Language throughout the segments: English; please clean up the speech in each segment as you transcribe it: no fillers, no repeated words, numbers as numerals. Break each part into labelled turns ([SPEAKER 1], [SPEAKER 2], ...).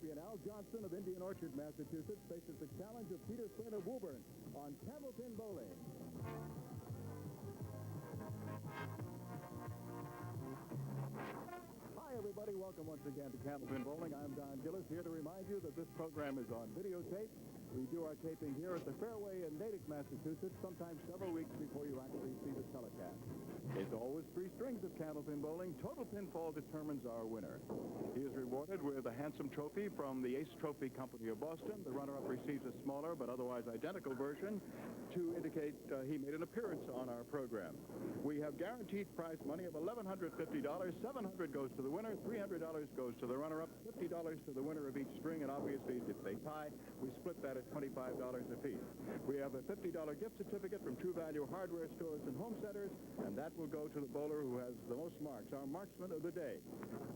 [SPEAKER 1] champion Al Johnson of Indian Orchard, Massachusetts, faces the challenge of Peter Flynn of Woburn on Candlepin Bowling. Hi, everybody. Welcome once again to Candlepin Bowling. I'm Don Gillis, here to remind you that this program is on videotape. We do our taping here at the Fairway in Natick, Massachusetts, sometimes several weeks before you actually see the telecast. It's always 3 strings of Candlepin Bowling. Total pinfall determines our winner. He is rewarded with a handsome trophy from the Ace Trophy Company of Boston. The runner-up receives a smaller but otherwise identical version to indicate he made an appearance on our program. We have guaranteed prize money of $1,150. $700 goes to the winner, $300 goes to the runner-up, $50 to the winner of each string, and obviously if they tie, we split that at $25 apiece. We have a $50 gift certificate from True Value hardware stores and home centers, and that will go to the bowler who has the most marks, our marksman of the day.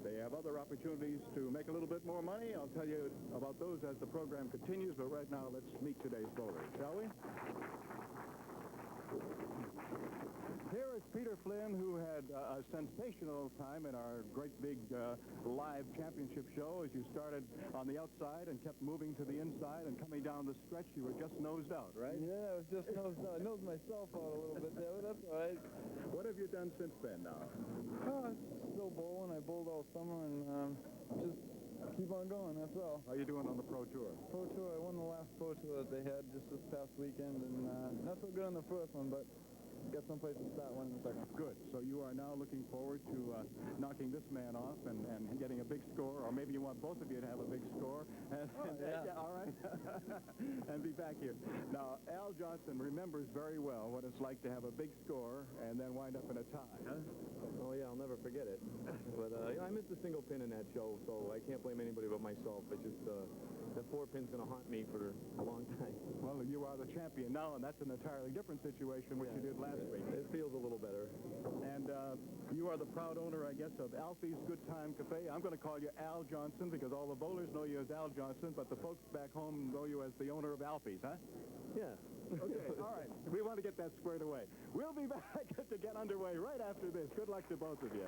[SPEAKER 1] They have other opportunities to make a little bit more money. I'll tell you about those as the program continues, but right now let's meet today's bowler, shall we? Here is Peter Flynn, who had a sensational time in our great big live championship show. As you started on the outside and kept moving to the inside and coming down the stretch, you were just nosed out, right?
[SPEAKER 2] Yeah, I was just nosed out. I nosed myself out a little bit there, but that's all right.
[SPEAKER 1] What have you done since then now?
[SPEAKER 2] Oh, still bowling. I bowled all summer and just keep on going, that's all.
[SPEAKER 1] How are you doing on the Pro Tour?
[SPEAKER 2] Pro Tour, I won the last Pro Tour that they had just this past weekend, and not so good on the first one, but got someplace to start winning the second.
[SPEAKER 1] Good. So you are now looking forward to knocking this man off and getting a big score, or maybe you want both of you to have a big score. Yeah, all right. And be back here. Now, Al Johnson remembers very well what it's like to have a big score and then wind up in a tie, huh?
[SPEAKER 3] Oh, yeah, I'll never forget it. But, I missed a single pin in that show, so I can't blame anybody but myself. It's just, that 4 pin's going to haunt me for a long time.
[SPEAKER 1] Well, you are the champion now, and that's an entirely different situation, which you did last week.
[SPEAKER 3] It feels a little better.
[SPEAKER 1] And you are the proud owner, I guess, of Alfie's Good Time Cafe. I'm going to call you Al Johnson because all the bowlers know you as Al Johnson, but the folks back home know you as the owner of Alfie's, huh?
[SPEAKER 3] Yeah.
[SPEAKER 1] Okay, all right. We want to get that squared away. We'll be back to get underway right after this. Good luck to both of you.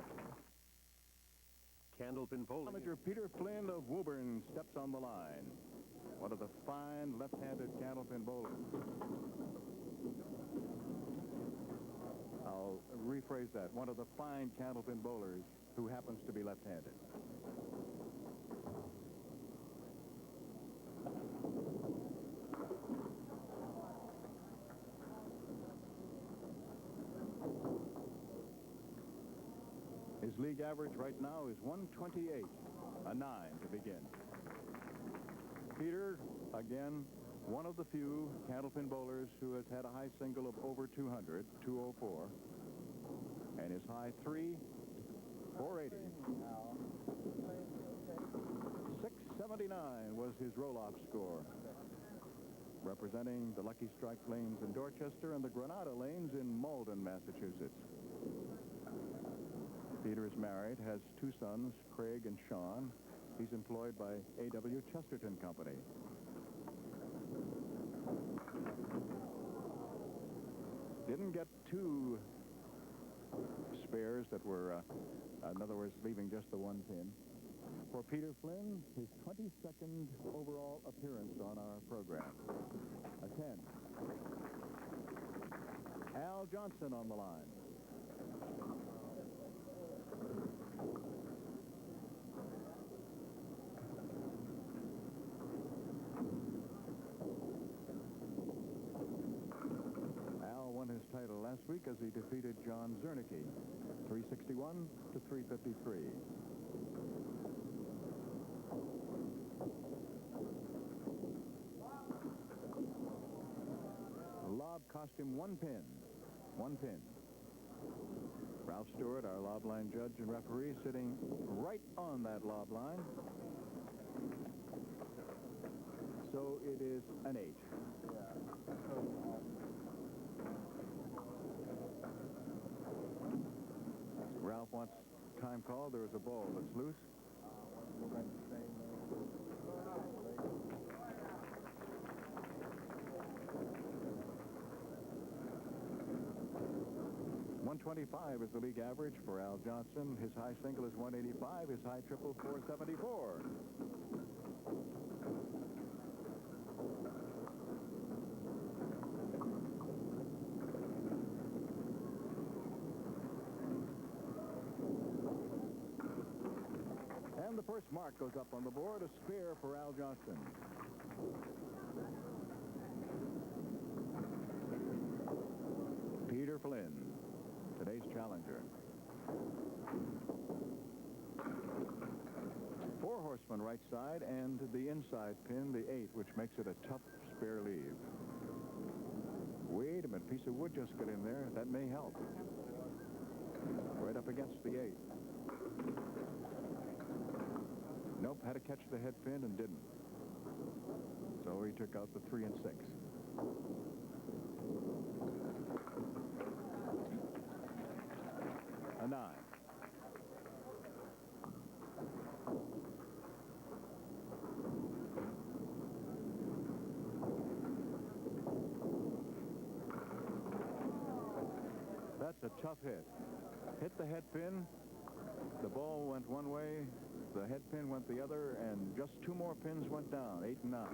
[SPEAKER 4] Candlepin Bowling.
[SPEAKER 1] Manager Peter Flynn of Woburn steps on the line. One of the fine left-handed Candlepin bowlers. I'll rephrase that. One of the fine Candlepin bowlers who happens to be left-handed. His league average right now is 128, a 9 to begin. Peter, again, one of the few Candlepin bowlers who has had a high single of over 200, 204, and his high 3, 480. 679 was his roll-off score, representing the Lucky Strike lanes in Dorchester and the Granada lanes in Malden, Massachusetts. Peter is married, has 2 sons, Craig and Sean. He's employed by A.W. Chesterton Company. Didn't get 2 spares that were, in other words, leaving just the 1 pin. For Peter Flynn, his 22nd overall appearance on our program. A 10. Al Johnson on the line. His title last week as he defeated John Zernicke, 361 to 353. Lob cost him 1 pin. 1 pin. Ralph Stewart, our lob line judge and referee, sitting right on that lob line. So it is an 8. Ralph wants time called. There is a ball that's loose. 125 is the league average for Al Johnson. His high single is 185. His high triple, 474. first mark goes up on the board, a spare for Al Johnston. Peter Flynn, today's challenger. 4 horsemen right side and the inside pin, the 8, which makes it a tough spare leave. Wait a minute, piece of wood just got in there. That may help. Right up against the 8. Nope, had to catch the head pin and didn't. So he took out the 3 and 6. A 9. That's a tough hit. Hit the head pin. The ball went one way. The head pin went the other, and just 2 more pins went down, 8 and 9.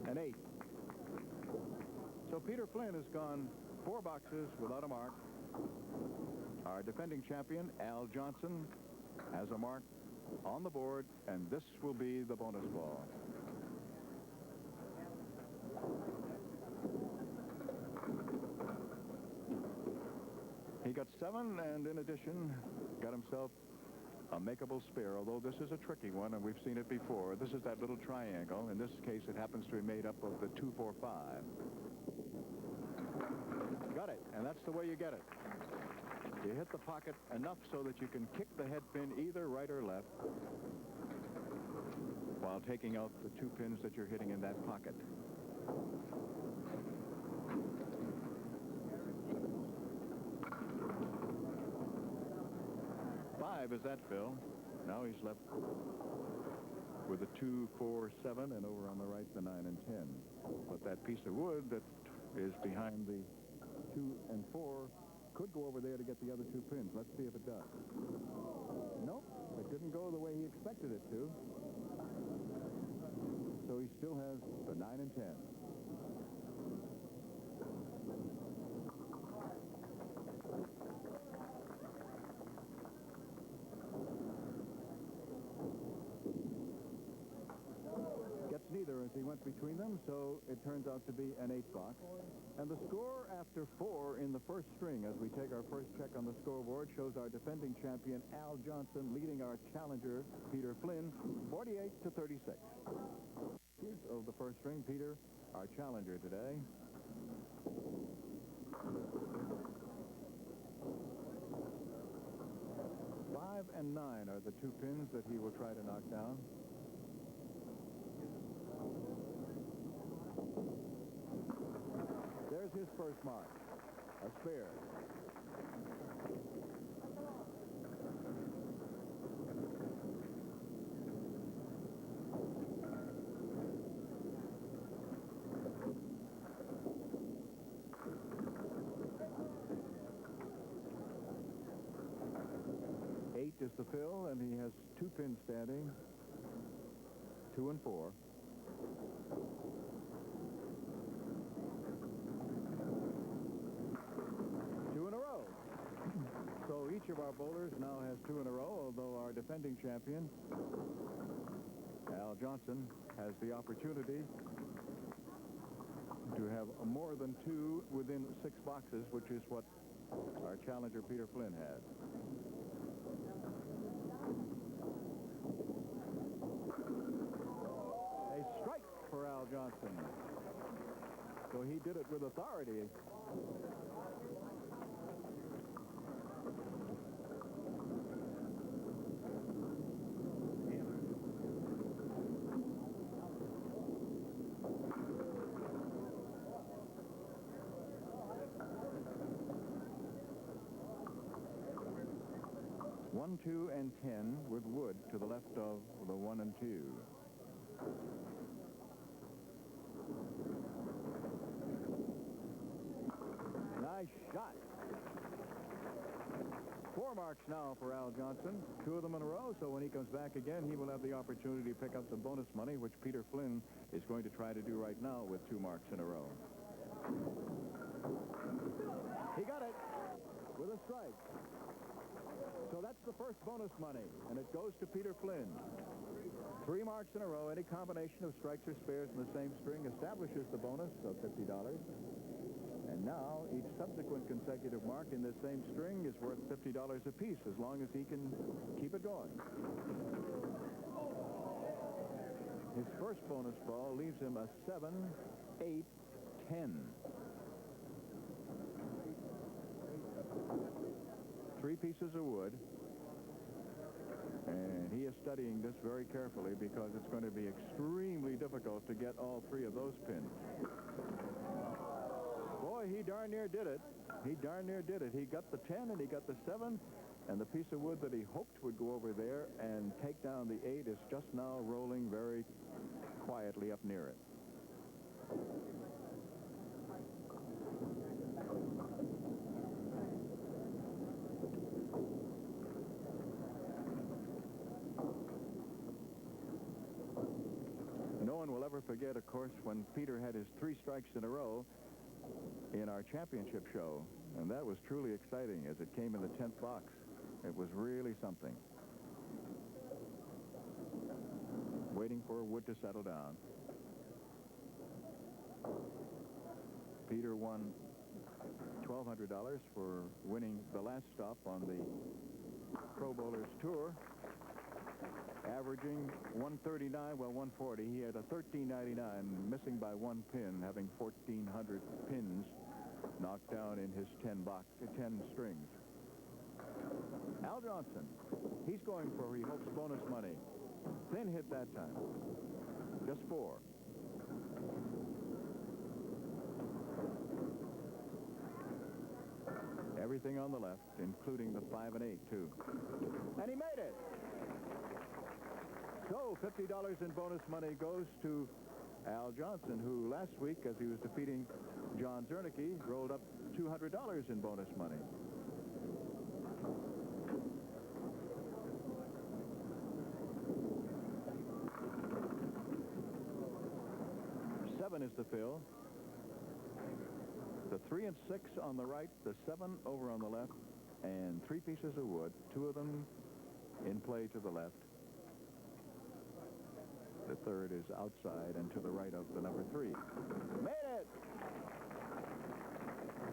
[SPEAKER 1] An 8. So Peter Flynn has gone 4 boxes without a mark. Our defending champion, Al Johnston, has a mark on the board, and this will be the bonus ball. He got 7, and in addition, got himself a makeable spare, although this is a tricky one, and we've seen it before. This is that little triangle. In this case, it happens to be made up of the 2, 4, 5. Got it, and that's the way you get it. You hit the pocket enough so that you can kick the head pin either right or left while taking out the 2 pins that you're hitting in that pocket. Five is that, Phil. Now he's left with the 2, 4, 7, and over on the right the 9 and 10. But that piece of wood that is behind the 2 and 4 could go over there to get the other 2 pins. Let's see if it does. Nope, it didn't go the way he expected it to. So he still has the 9 and 10. Gets neither as he went between them, so it turns out to be an 8 box. And the score after 4 in the first string, as we take our first check on the scoreboard, shows our defending champion, Al Johnston, leading our challenger, Peter Flynn, 48-36. Of the first string, Peter, our challenger today. Five and 9 are the 2 pins that he will try to knock down. There's his first mark, a spare. Eight is the fill, and he has 2 pins standing, 2 and 4. So each of our bowlers now has 2 in a row, although our defending champion, Al Johnston, has the opportunity to have more than 2 within 6 boxes, which is what our challenger, Peter Flynn, had. A strike for Al Johnston. So he did it with authority. One, 2, and 10 with wood to the left of the 1 and 2. Nice shot. 4 marks. marks now for Al Johnson, 2 of them in a row, so when he comes back again, he will have the opportunity to pick up some bonus money, which Peter Flynn is going to try to do right now with 2 marks in a row. He got it with a strike. So that's the first bonus money, and it goes to Peter Flynn. 3 marks in a row, any combination of strikes or spares in the same string establishes the bonus of $50. And now, each subsequent consecutive mark in this same string is worth $50 apiece, as long as he can keep it going. His first bonus ball leaves him a 7, 8, 10. 3 pieces of wood. And he is studying this very carefully because it's going to be extremely difficult to get all 3 of those pins. Boy, he darn near did it. He darn near did it. He got the 10 and he got the 7, and the piece of wood that he hoped would go over there and take down the 8 is just now rolling very quietly up near it. No one will ever forget, of course, when Peter had his 3 strikes in a row in our championship show, and that was truly exciting as it came in the 10th box. It was really something. Waiting for wood to settle down. Peter won $1,200 for winning the last stop on the Pro Bowlers Tour, averaging 139, well, 140. He had a 13.99, missing by 1 pin, having 1,400 pins knocked down in his 10 strings. Al Johnson, he's going for, he hopes, bonus money. Thin hit that time. Just 4. Everything on the left, including the 5 and 8, too. And he made it! So, $50 in bonus money goes to Al Johnson, who last week, as he was defeating John Zernicke, rolled up $200 in bonus money. Is the fill. The 3 and 6 on the right, the 7 over on the left, and 3 pieces of wood, 2 of them in play to the left. The 3rd is outside and to the right of the number 3. Made it!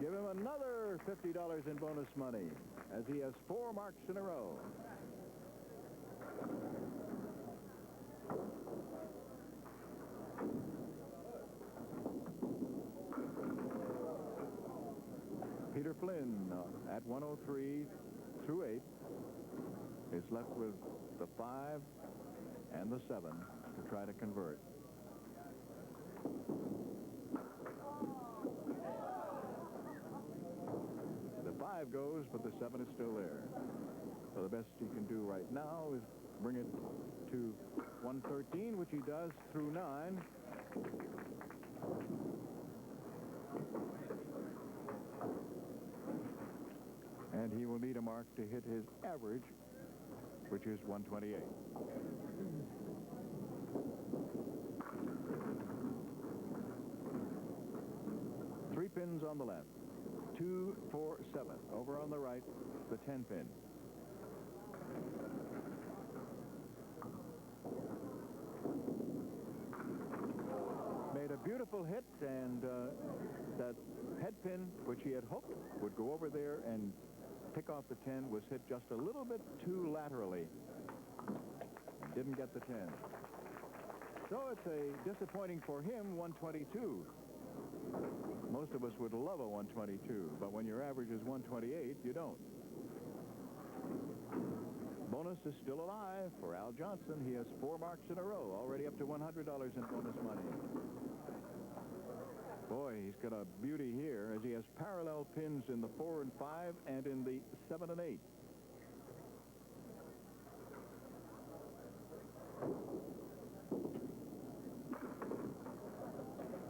[SPEAKER 1] Give him another $50 in bonus money as he has 4 marks in a row. Peter Flynn at 103 through 8 is left with the 5 and the 7 to try to convert. The 5 goes, but the 7 is still there. So the best he can do right now is bring it to 113, which he does through 9. And he will need a mark to hit his average, which is 128. Three pins on the left. 2, 4, 7. Over on the right, the 10 pin. Made a beautiful hit, and that head pin, which he had hoped would go over there and pick off the 10, was hit just a little bit too laterally. Didn't get the 10. So it's a disappointing for him 122. Most of us would love a 122, but when your average is 128, you don't. Bonus is still alive for Al Johnson. He has 4 marks in a row, already up to $100 in bonus money. Boy, he's got a beauty here as he has parallel pins in the 4 and 5 and in the 7 and 8.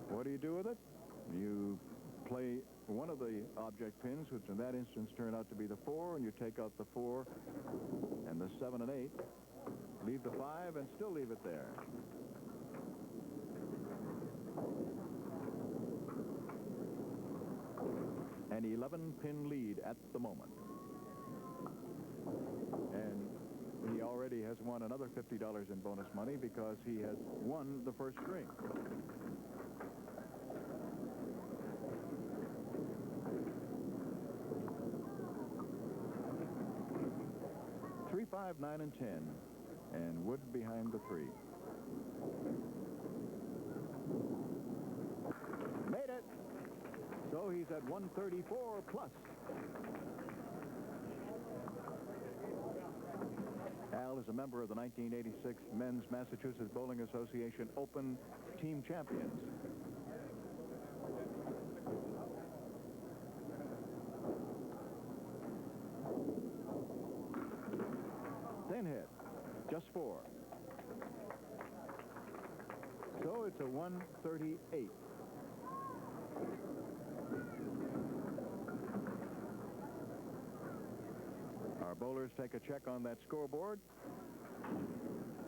[SPEAKER 1] What do you do with it? You play one of the object pins, which in that instance turned out to be the 4, and you take out the 4 and the 7 and 8, leave the 5, and still leave it there. An 11-pin lead at the moment. And he already has won another $50 in bonus money because he has won the first string. 3, 5, 9, and 10, and Wood behind the 3. Made it. So he's at 134 plus. Al is a member of the 1986 Men's Massachusetts Bowling Association Open Team Champions. Thin hit, just 4. So it's a 138. Our bowlers take a check on that scoreboard.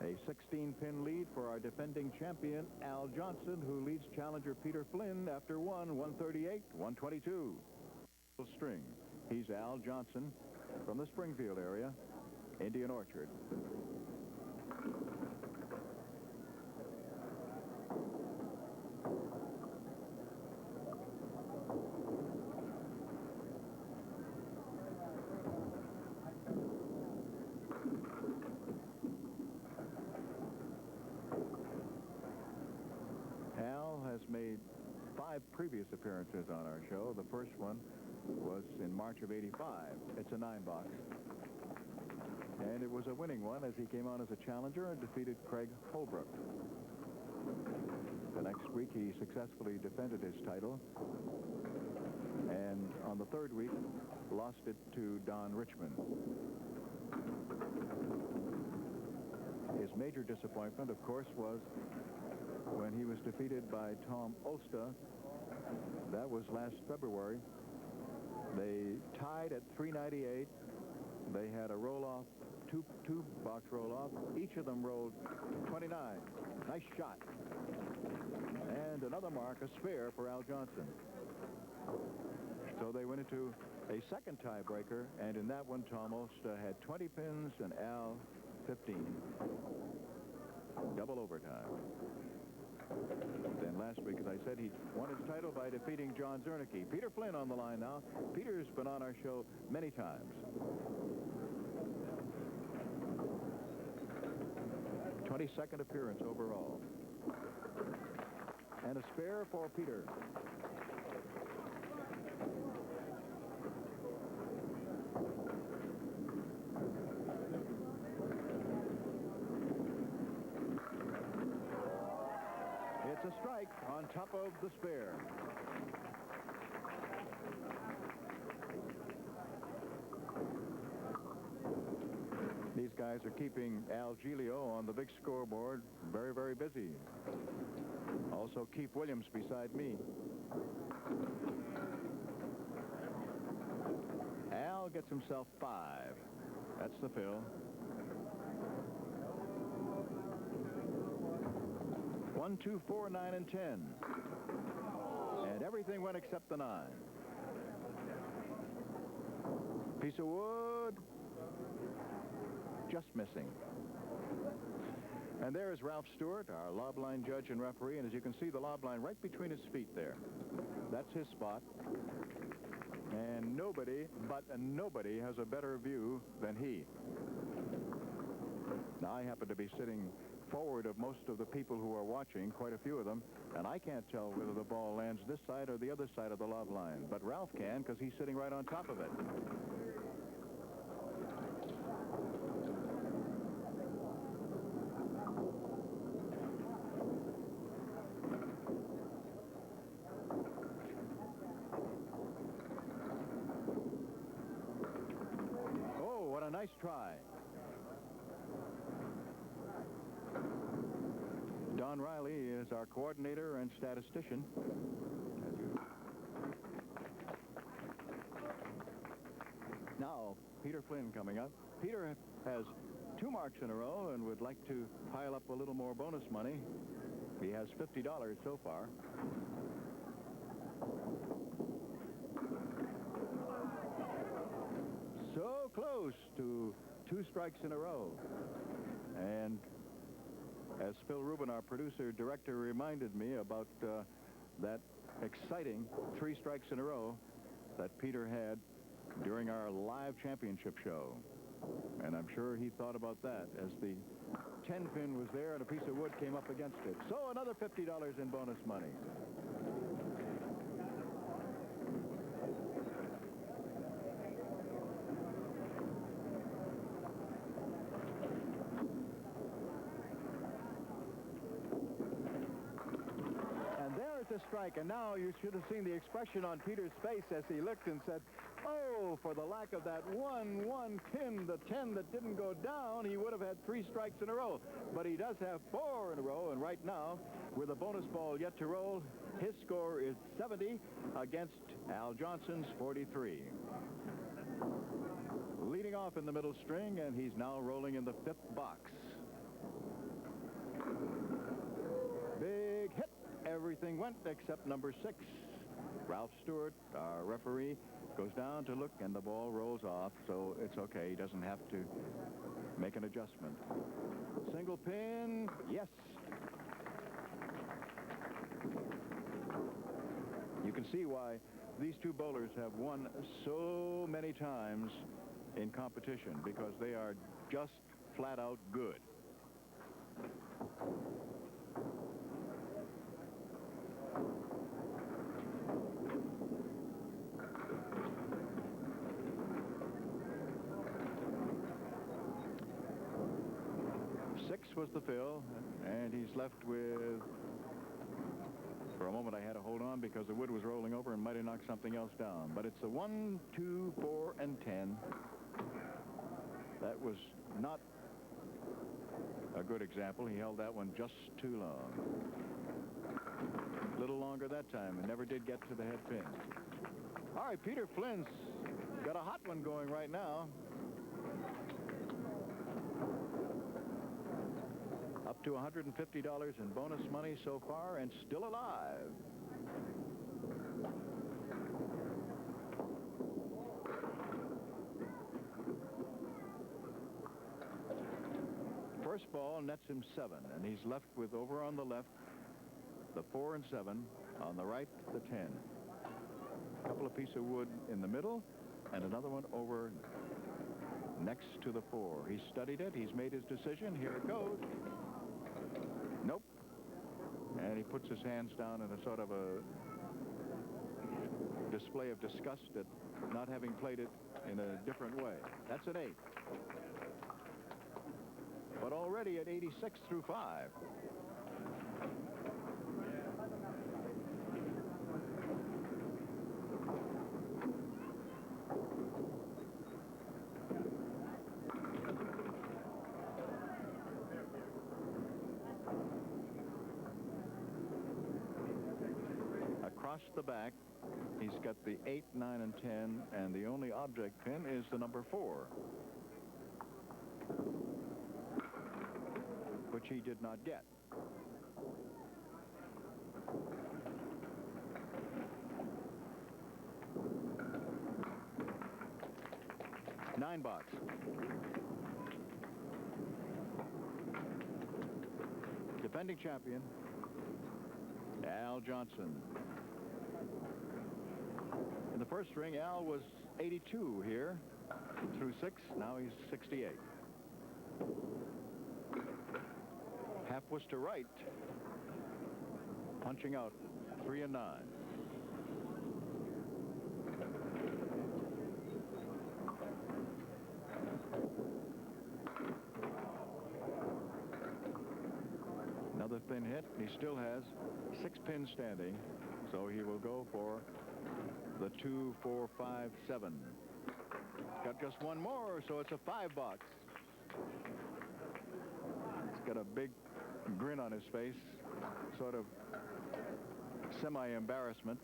[SPEAKER 1] A 16-pin lead for our defending champion, Al Johnson, who leads challenger Peter Flynn after 138, 122. String. He's Al Johnson from the Springfield area, Indian Orchard. Al has made 5 previous appearances on our show. The first one was in March of '85. It's a 9-box. And it was a winning one as he came on as a challenger and defeated Craig Holbrook. The next week he successfully defended his title. And on the 3rd week, lost it to Don Richmond. His major disappointment, of course, was when he was defeated by Tom Osta. That was last February. They tied at 398. They had a roll-off, two-box roll-off. Each of them rolled 29. Nice shot. And another mark, a spare for Al Johnson. So they went into a second tiebreaker, and in that one, Tom Osta had 20 pins and Al 15. Double overtime. Then last week, as I said, he won his title by defeating John Zernicke. Peter Flynn on the line now. Peter's been on our show many times. 22nd appearance overall. And a spare for Peter. It's a strike on top of the spare. These guys are keeping Al Giglio on the big scoreboard very, very busy. Also Keith Williams beside me. Al gets himself 5. That's the fill. 1, 2, 4, 9, and 10. And everything went except the 9. Piece of wood. Just missing. And there is Ralph Stewart, our lob line judge and referee. And as you can see, the lob line right between his feet there. That's his spot. And nobody has a better view than he. Now, I happen to be sitting forward of most of the people who are watching, quite a few of them, and I can't tell whether the ball lands this side or the other side of the lob line. But Ralph can, because he's sitting right on top of it. Oh, what a nice try. Don Riley is our coordinator and statistician. Peter Flynn coming up. Peter has 2 marks in a row and would like to pile up a little more bonus money. He has $50 so far. So close to 2 strikes in a row. And as Phil Rubin, our producer-director, reminded me about that exciting 3 strikes in a row that Peter had during our live championship show. And I'm sure he thought about that as the 10-pin was there and a piece of wood came up against it. So another $50 in bonus money. A strike, and now you should have seen the expression on Peter's face as he looked and said, oh, for the lack of that one pin, the 10 that didn't go down, he would have had 3 strikes in a row. But he does have 4 in a row, and right now, with a bonus ball yet to roll, his score is 70 against Al Johnson's 43. Leading off in the middle string, and he's now rolling in the 5th box. Big hit. Everything went except number 6. Ralph Stewart, our referee, goes down to look, and the ball rolls off, so it's okay. He doesn't have to make an adjustment. Single pin, yes. You can see why these 2 bowlers have won so many times in competition, because they are just flat out good. Was the fill, and he's left with, for a moment I had to hold on because the wood was rolling over and might have knocked something else down, but it's a 1, 2, 4, and 10. That was not a good example. He held that one just too long. A little longer that time and never did get to the head pin. All right, Peter Flynn's got a hot one going right now. Up to $150 in bonus money so far and still alive. First ball nets him 7, and he's left with, over on the left, the 4 and 7, on the right, the 10. A couple of pieces of wood in the middle, and another one over next to the 4. He's studied it. He's made his decision. Here it goes. Nope. And he puts his hands down in a sort of a display of disgust at not having played it in a different way. That's an 8. But already at 86 through 5. Across the back, he's got the 8, 9, and 10, and the only object pin is the number 4, which he did not get. Nine box. Defending champion, Al Johnson. In the first ring, Al was 82 here through 6. Now he's 68. Half was to right. Punching out 3 and 9. Another thin hit. He still has 6 pins standing, so he will go for the 2, 4, 5, 7. Got just one more, so it's a 5 box. He's got a big grin on his face, sort of semi-embarrassment.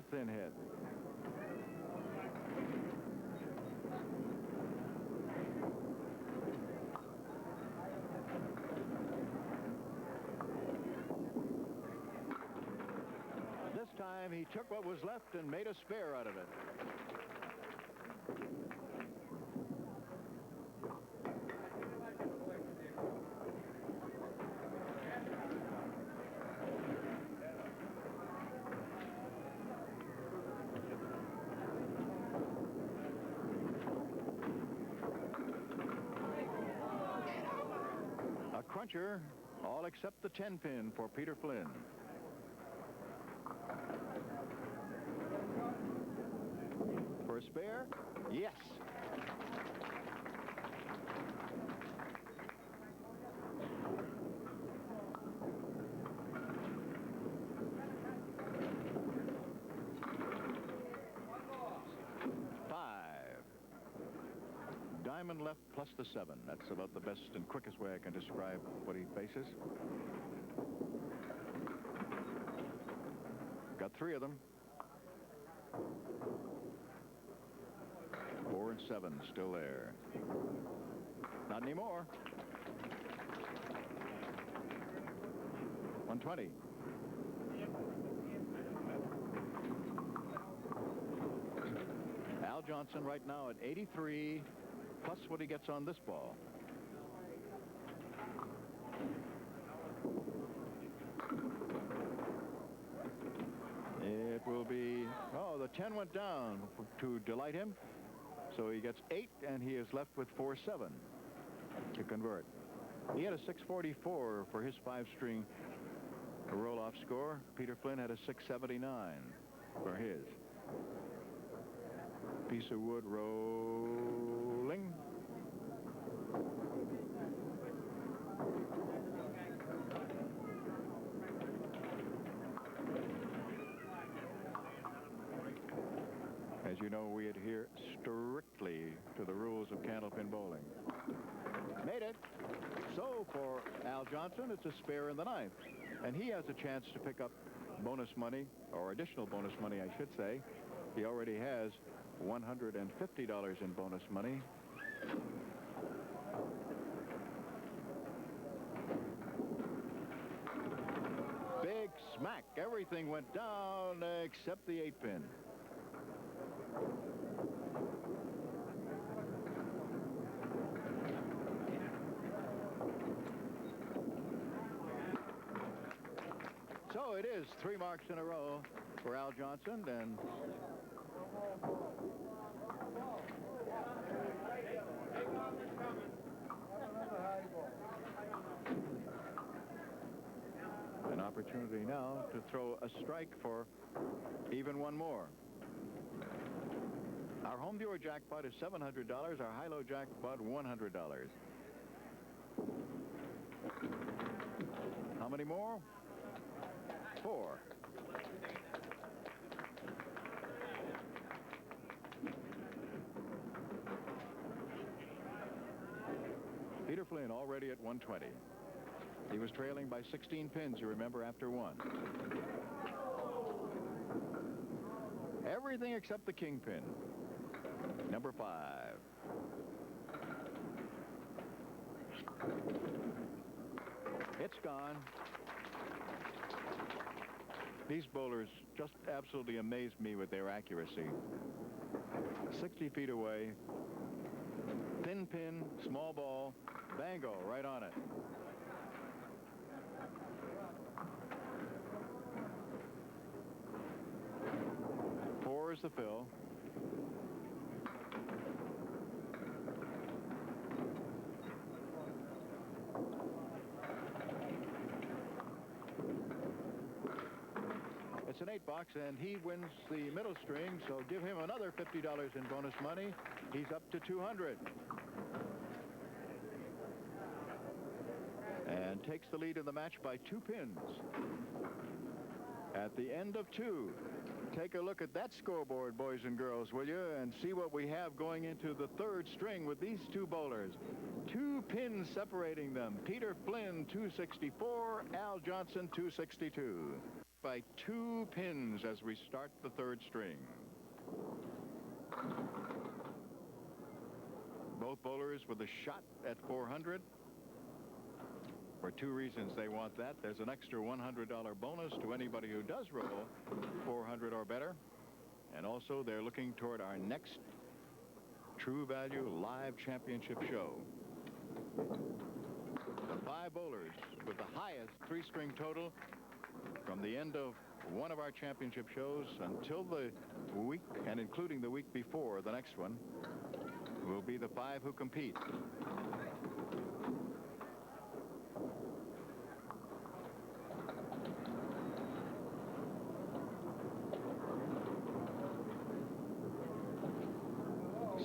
[SPEAKER 1] another thin hit. This time he took what was left and made a spare out of it. A cruncher, all except the 10-pin for Peter Flynn. For a spare? Yes. Diamond left plus the 7. That's about the best and quickest way I can describe what he faces. Got 3 of them. 4 and 7 still there. Not anymore. 120. Al Johnson right now at 83. Plus what he gets on this ball. It will be, oh, the 10 went down to delight him. So he gets 8, and he is left with 4-7 to convert. He had a 644 for his 5-string roll-off score. Peter Flynn had a 679 for his. Piece of wood rolling. As you know, we adhere strictly to the rules of Candlepin Bowling. Made it. So for Al Johnson, it's a spare in the 9th. And he has a chance to pick up bonus money, or additional bonus money, I should say. He already has $150 in bonus money. Big smack. Everything went down except the 8-pin. So it is 3 marks in a row for Al Johnson, and an opportunity now to throw a strike for even one more. Our home viewer jackpot is $700. Our high-low jackpot, $100. How many more? 4. Peter Flynn already at 120. He was trailing by 16 pins, you remember, after 1. Everything except the kingpin. Number 5. It's gone. These bowlers just absolutely amazed me with their accuracy. 60 feet away. Thin pin, small ball, bango, right on it. Four is the fill. It's an 8-box, and he wins the middle string, so give him another $50 in bonus money. He's up to 200. And takes the lead in the match by 2 pins. at the end of 2. Take a look at that scoreboard, boys and girls, will you, and see what we have going into the 3rd string with these 2 bowlers. 2 pins separating them. Peter Flynn, 264. Al Johnson, 262. By 2 pins as we start the 3rd string. Both bowlers with a shot at 400. For 2 reasons they want that. There's an extra $100 bonus to anybody who does roll 400 or better. And also they're looking toward our next True Value Live Championship show. The 5 bowlers with the highest 3-string total from the end of one of our championship shows until the week, and including the week before the next one, will be the 5 who compete.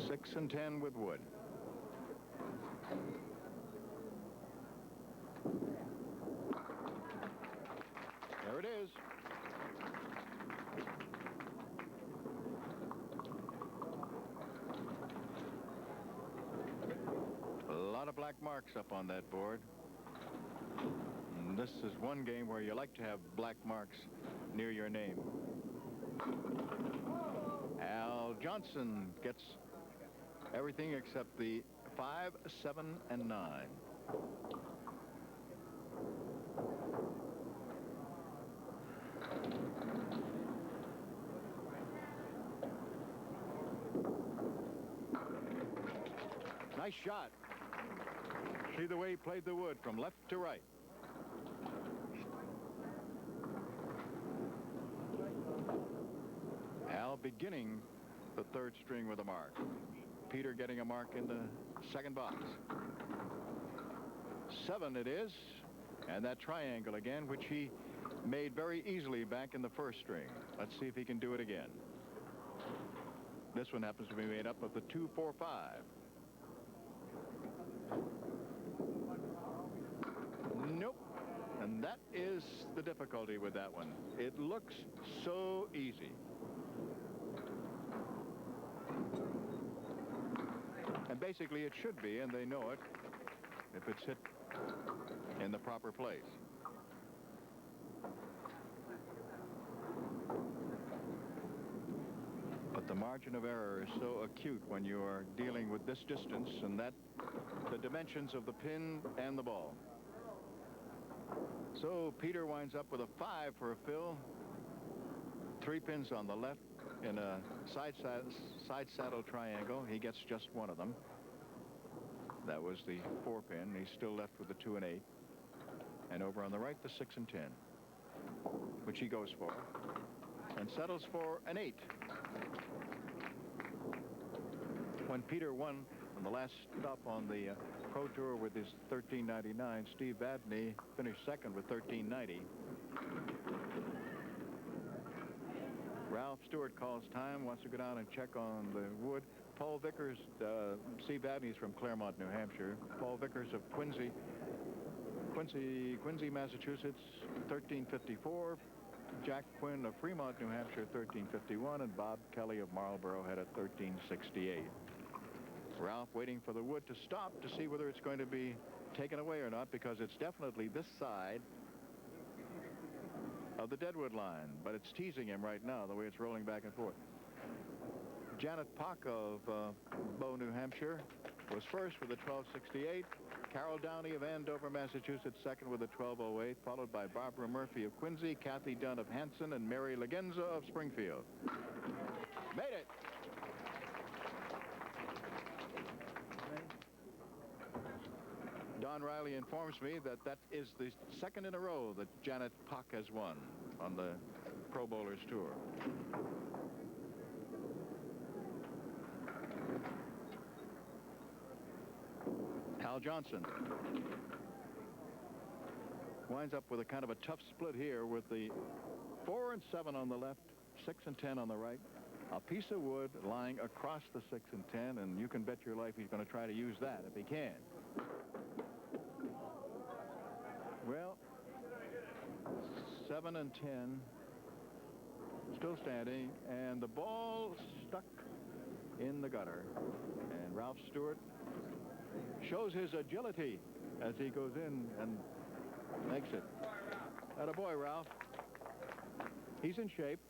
[SPEAKER 1] Six and 10 with Wood. There it is. A lot of black marks up on that board. And this is one game where you like to have black marks near your name. Al Johnson gets everything except the 5, 7, and 9. Nice shot. See the way he played the wood from left to right. Al beginning the 3rd string with a mark. Peter getting a mark in the 2nd box. 7 it is, and that triangle again, which he made very easily back in the 1st string. Let's see if he can do it again. This one happens to be made up of the 2, 4, 5. Nope. And that is the difficulty with that one. It looks so easy. And basically it should be, and they know it, if it's hit in the proper place. But the margin of error is so acute when you are dealing with this distance and that the dimensions of the pin and the ball. So Peter winds up with a 5 for a fill. 3 pins on the left in a side saddle triangle. He gets just one of them. That was the 4 pin. He's still left with the 2 and 8. And over on the right, the 6 and 10, which he goes for and settles for an 8. When Peter won on the last stop on the Pro Tour with his 1399, Steve Vadney finished 2nd with 1390. Ralph Stewart calls time, wants to go down and check on the wood. Paul Vickers, Steve Vadney's from Claremont, New Hampshire. Paul Vickers of Quincy, Massachusetts, 1354. Jack Quinn of Fremont, New Hampshire, 1351. And Bob Kelly of Marlborough had a 1368. Ralph waiting for the wood to stop to see whether it's going to be taken away or not, because it's definitely this side of the deadwood line, but it's teasing him right now the way it's rolling back and forth. Janet Pock of Bow, New Hampshire was first with a 1268. Carol Downey of Andover, Massachusetts, 2nd with a 1208, followed by Barbara Murphy of Quincy, Kathy Dunn of Hanson, and Mary Legenza of Springfield. Made it. Don Riley informs me that that is the 2nd in a row that Janet Pock has won on the Pro Bowlers Tour. Al Johnson winds up with a kind of a tough split here with the 4 and 7 on the left, 6 and 10 on the right. A piece of wood lying across the 6 and 10, and you can bet your life he's going to try to use that if he can. Well, 7 and 10 still standing, and the ball stuck in the gutter. And Ralph Stewart shows his agility as he goes in and makes it. Attaboy, Ralph. He's in shape.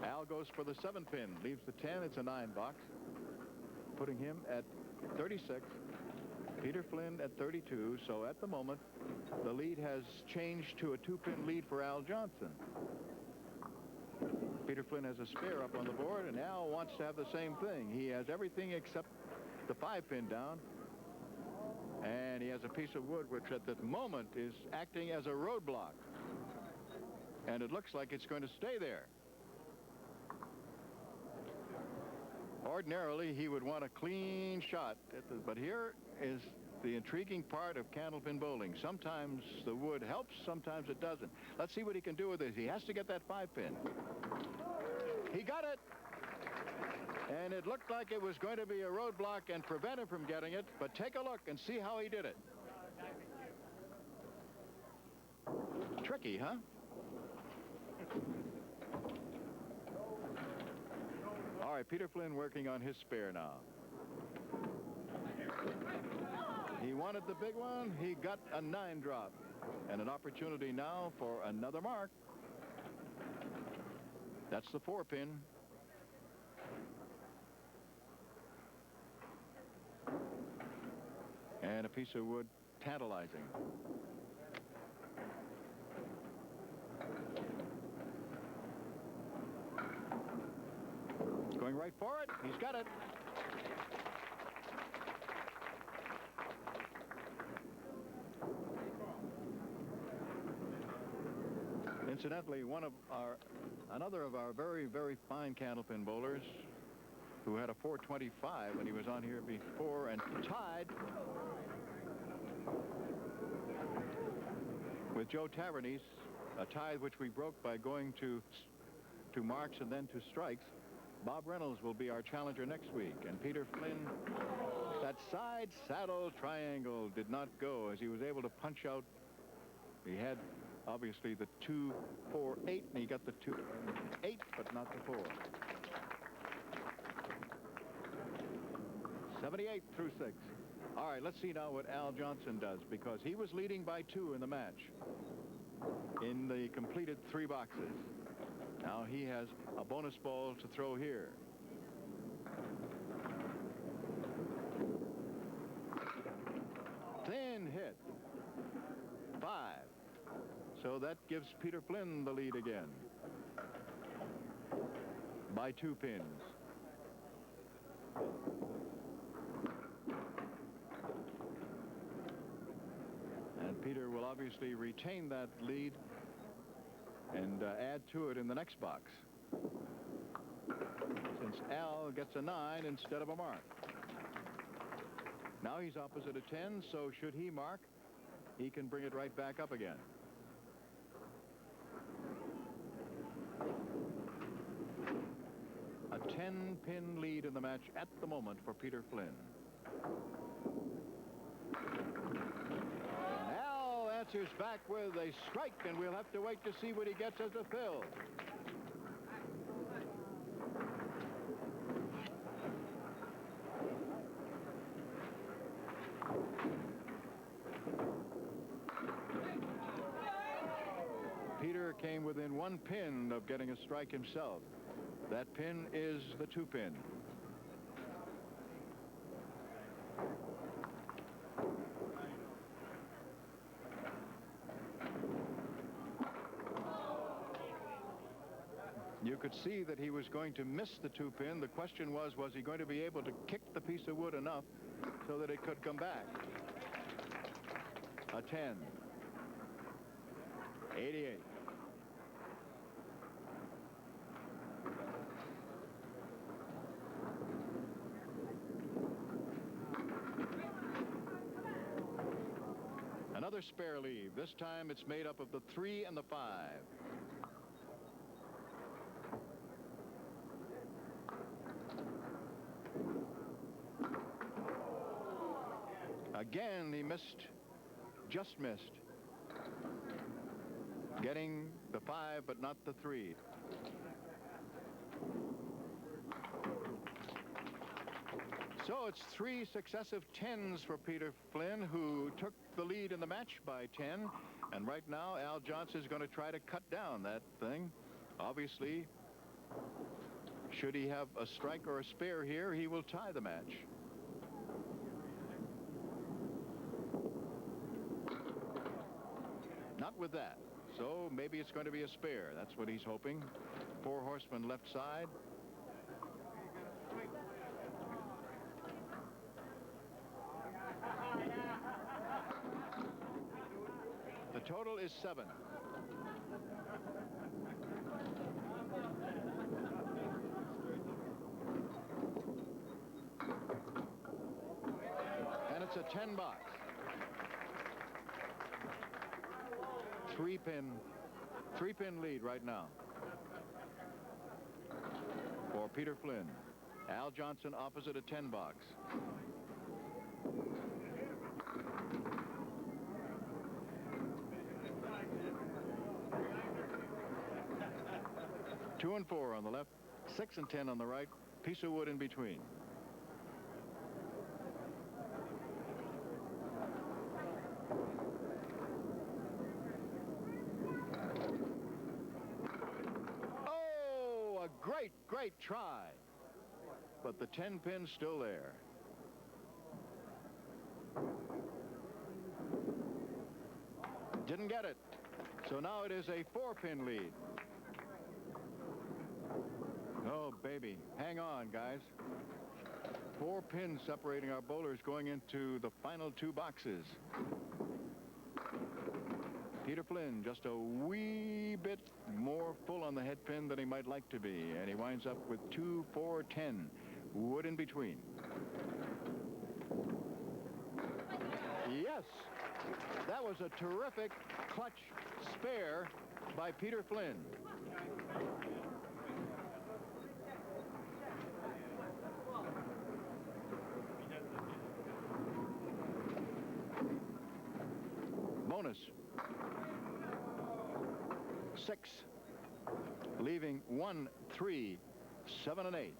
[SPEAKER 1] Al goes for the 7-pin, leaves the 10. It's a 9 box, putting him at 36. Peter Flynn at 32. So at the moment, the lead has changed to a 2-pin lead for Al Johnson. Peter Flynn has a spare up on the board, and Al wants to have the same thing. He has everything except the 5-pin down, and he has a piece of wood which at the moment is acting as a roadblock, and it looks like it's going to stay there. Ordinarily, he would want a clean shot, but here is the intriguing part of Candlepin bowling. Sometimes the wood helps, sometimes it doesn't. Let's see what he can do with this. He has to get that 5-pin. He got it. And it looked like it was going to be a roadblock and prevent him from getting it, but take a look and see how he did it. Tricky, huh? All right, Peter Flynn working on his spare now. He wanted the big one. He got a 9 drop. And an opportunity now for another mark. That's the 4-pin. And a piece of wood tantalizing. Going right for it. He's got it. Incidentally, another of our very, very fine Candlepin bowlers, who had a 425 when he was on here before and tied with Joe Tavernese, a tie which we broke by going to marks and then to strikes. Bob Reynolds will be our challenger next week. And Peter Flynn, that side saddle triangle did not go as he was able to punch out. He had obviously the 2, 4, 8, and he got the 2, 8, but not the 4. 78 through 6. All right, let's see now what Al Johnson does, because he was leading by 2 in the match in the completed 3 boxes. Now he has a bonus ball to throw here. Thin hit. 5. So that gives Peter Flynn the lead again by 2 pins. And Peter will obviously retain that lead and add to it in the next box, since Al gets a 9 instead of a mark. Now he's opposite a 10, so should he mark, he can bring it right back up again. A 10-pin lead in the match at the moment for Peter Flynn. And Al answers back with a strike, and we'll have to wait to see what he gets as a fill. Peter came within 1 pin of getting a strike himself. That pin is the 2-pin. You could see that he was going to miss the 2-pin. The question was he going to be able to kick the piece of wood enough so that it could come back? A 10. 88. Another spare leave. This time it's made up of the 3 and the 5. Again, he missed, just missed.
[SPEAKER 4] getting the 5 but not the 3. So it's 3 successive 10s for Peter Flynn, who took the lead in the match by 10. And right now, Al Johnson is going to try to cut down that thing. Obviously, should he have a strike or a spare here, he will tie the match. Not with that. So maybe it's going to be a spare. That's what he's hoping. 4 horsemen left side. The total is 7. And it's a 10 box. 3-pin lead right now for Peter Flynn. Al Johnson opposite a 10 box. Two and 4 on the left, 6 and 10 on the right, piece of wood in between. Oh, a great try. But the 10-pin's still there. Didn't get it. So now it is a 4-pin lead. Oh, baby. Hang on, guys. 4 pins separating our bowlers going into the final 2 boxes. Peter Flynn just a wee bit more full on the head pin than he might like to be, and he winds up with 2, 4, 10. Wood in between. Yes, that was a terrific clutch spare by Peter Flynn. Bonus. 6, leaving 1, 3, 7, and 8.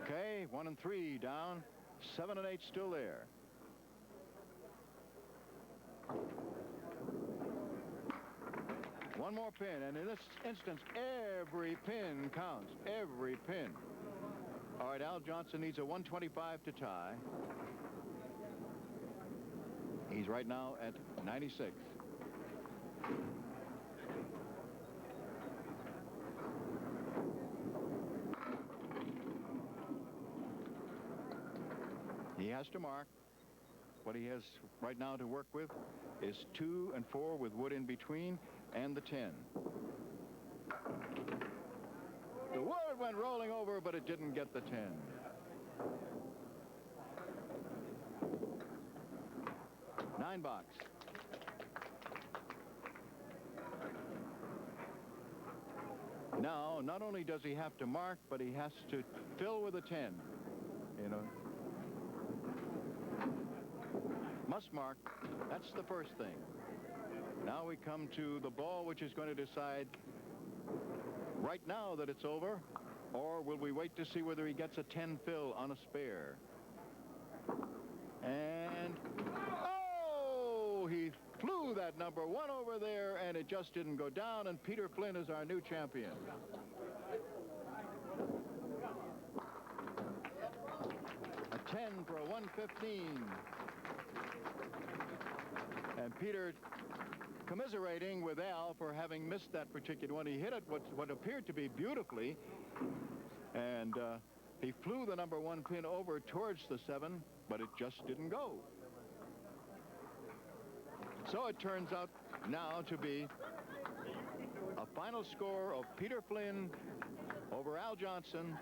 [SPEAKER 4] Okay, 1 and 3 down, 7 and 8 still there. One more pin, and in this instance, every pin counts. Every pin. All right, Al Johnson needs a 125 to tie. He's right now at 96. He has to mark. What he has right now to work with is 2 and 4 with wood in between and the 10. The wood went rolling over, but it didn't get the 10. Nine box. Now, not only does he have to mark, but he has to fill with a 10. You know. Must mark. That's the first thing. Now we come to the ball, which is going to decide right now that it's over, or will we wait to see whether he gets a 10 fill on a spare? And, oh, he flew that number 1 over there, and it just didn't go down, and Peter Flynn is our new champion. A 10 for a 115. And Peter commiserating with Al for having missed that particular one. He hit it what appeared to be beautifully, and he flew the number 1 pin over towards the 7, but it just didn't go. So it turns out now to be a final score of Peter Flynn over Al Johnson,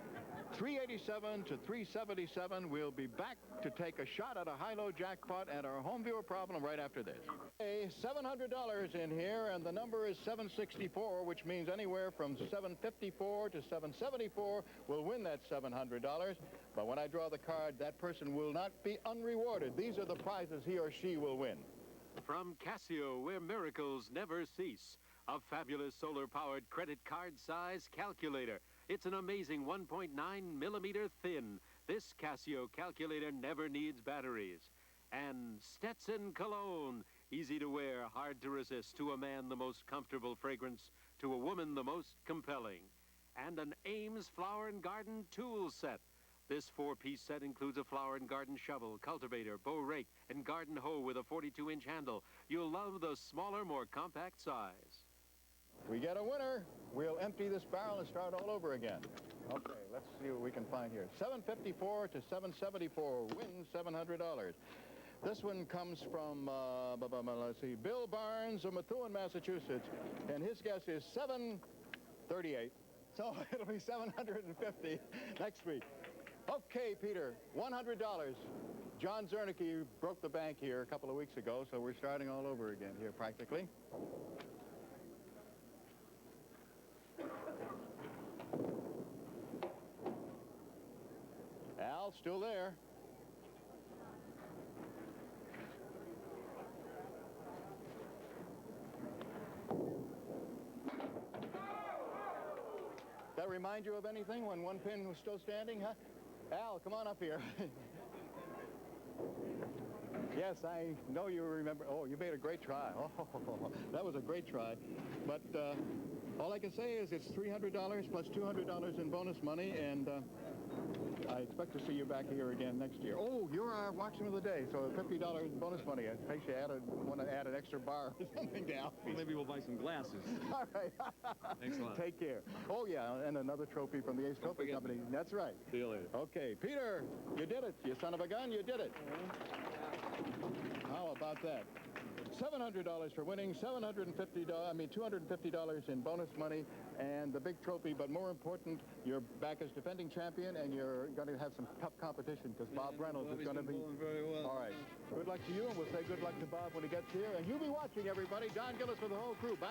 [SPEAKER 4] 387 to 377. We'll be back to take a shot at a high-low jackpot and our home viewer problem right after this. Okay, $700 in here, and the number is 764, which means anywhere from 754 to 774 will win that $700. But when I draw the card, that person will not be unrewarded. These are the prizes he or she will win.
[SPEAKER 5] From Casio, where miracles never cease, a fabulous solar-powered credit card size calculator. It's an amazing 1.9 millimeter thin. This Casio calculator never needs batteries. And Stetson Cologne, easy to wear, hard to resist. To a man, the most comfortable fragrance. To a woman, the most compelling. And an Ames Flower and Garden tool set. This 4-piece set includes a flower and garden shovel, cultivator, bow rake, and garden hoe with a 42-inch handle. You'll love the smaller, more compact size.
[SPEAKER 4] We get a winner. We'll empty this barrel and start all over again. Okay, let's see what we can find here. 754 to 774 wins $700. This one comes from, let's see, Bill Barnes of Methuen, Massachusetts, and his guess is 738. So it'll be 750 next week. Okay, Peter, $100. John Zernicke broke the bank here a couple of weeks ago, so we're starting all over again here practically. Al, still there. That remind you of anything when one pin was still standing, huh? Al, come on up here. Yes, I know you remember. Oh, you made a great try. Oh, that was a great try. But all I can say is it's $300 plus $200 in bonus money, and I expect to see you back here again next year. Oh, you're our marksman of the day, so $50 bonus money. In case you want to add an extra bar or something down.
[SPEAKER 3] Well, maybe we'll buy some glasses.
[SPEAKER 4] All right.
[SPEAKER 3] Thanks a lot.
[SPEAKER 4] Take care. Oh, yeah, and another trophy from the Ace Trophy Company. That's right.
[SPEAKER 3] See you later.
[SPEAKER 4] Okay, Peter, you did it. You son of a gun, you did it. How about that? $700 for winning, $250 in bonus money, and the big trophy. But more important, you're back as defending champion, and you're going to have some tough competition because Bob Reynolds is going to be.
[SPEAKER 3] Very well.
[SPEAKER 4] All right. Good luck to you, and we'll say good luck to Bob when he gets here. And you'll be watching, everybody. Don Gillis with the whole crew. Bye.